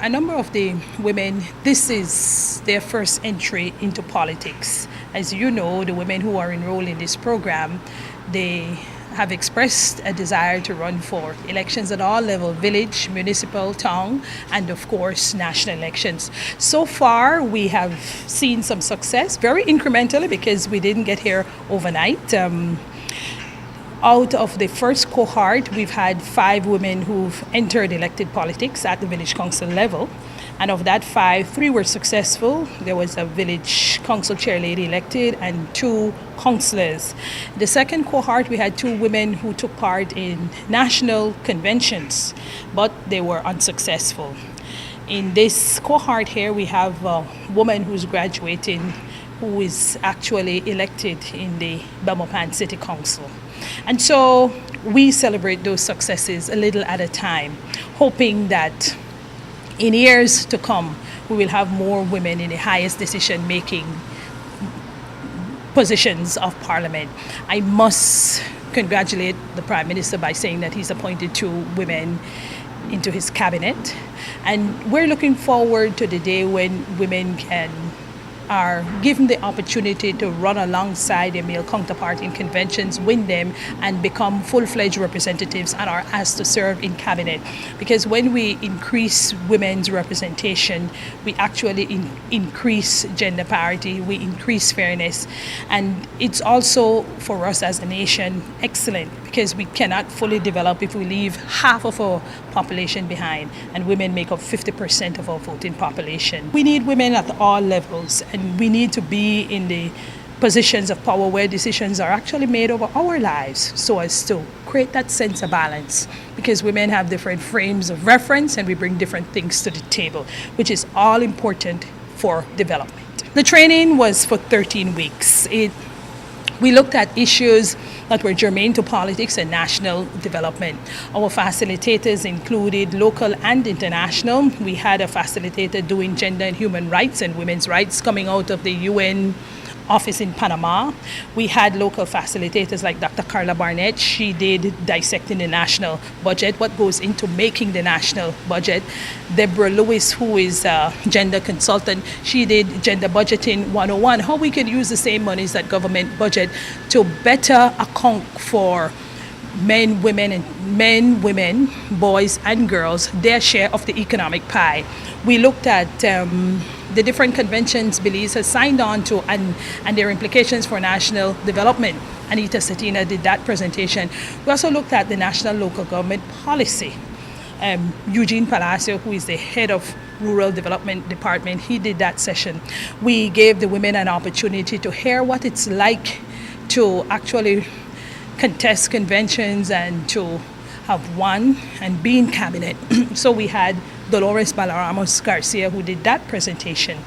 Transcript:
a number of the women, this is their first entry into politics. As you know, the women who are enrolled in this program, they have expressed a desire to run for elections at all levels: village, municipal, town, and of course national elections. So far we have seen some success, very incrementally, because we didn't get here overnight. Out of the first cohort, we've had 5 women who've entered elected politics at the village council level. And of that 5, 3 were successful. There was a village council chair lady elected and 2 councillors. The second cohort, we had 2 women who took part in national conventions, but they were unsuccessful. In this cohort here, we have a woman who's graduating who is actually elected in the Belmopan City Council. And so we celebrate those successes a little at a time, hoping that in years to come, we will have more women in the highest decision-making positions of Parliament. I must congratulate the Prime Minister by saying that he's appointed 2 women into his cabinet. And we're looking forward to the day when women are given the opportunity to run alongside their male counterpart in conventions, win them, and become full-fledged representatives and are asked to serve in cabinet. Because when we increase women's representation, we actually increase gender parity, we increase fairness, and it's also, for us as a nation, excellent, because we cannot fully develop if we leave half of our population behind, and women make up 50% of our voting population. We need women at all levels, and we need to be in the positions of power where decisions are actually made over our lives, so as to create that sense of balance, because women have different frames of reference and we bring different things to the table, which is all important for development. The training was for 13 weeks. We looked at issues that were germane to politics and national development. Our facilitators included local and international. We had a facilitator doing gender and human rights and women's rights coming out of the UN office in Panama. We had local facilitators like Dr. Carla Barnett. She did dissecting the national budget, what goes into making the national budget. Deborah Lewis, who is a gender consultant, she did gender budgeting 101, how we can use the same monies that government budget to better account for men, women, boys and girls, their share of the economic pie. We looked at the different conventions Belize has signed on to and their implications for national development. Anita Cetina did that presentation. We also looked at the national local government policy. Eugene Palacio, who is the head of Rural Development Department, he did that session. We gave the women an opportunity to hear what it's like to actually contest conventions and to have won and be in cabinet. So we had Dolores Balaramos Garcia, who did that presentation.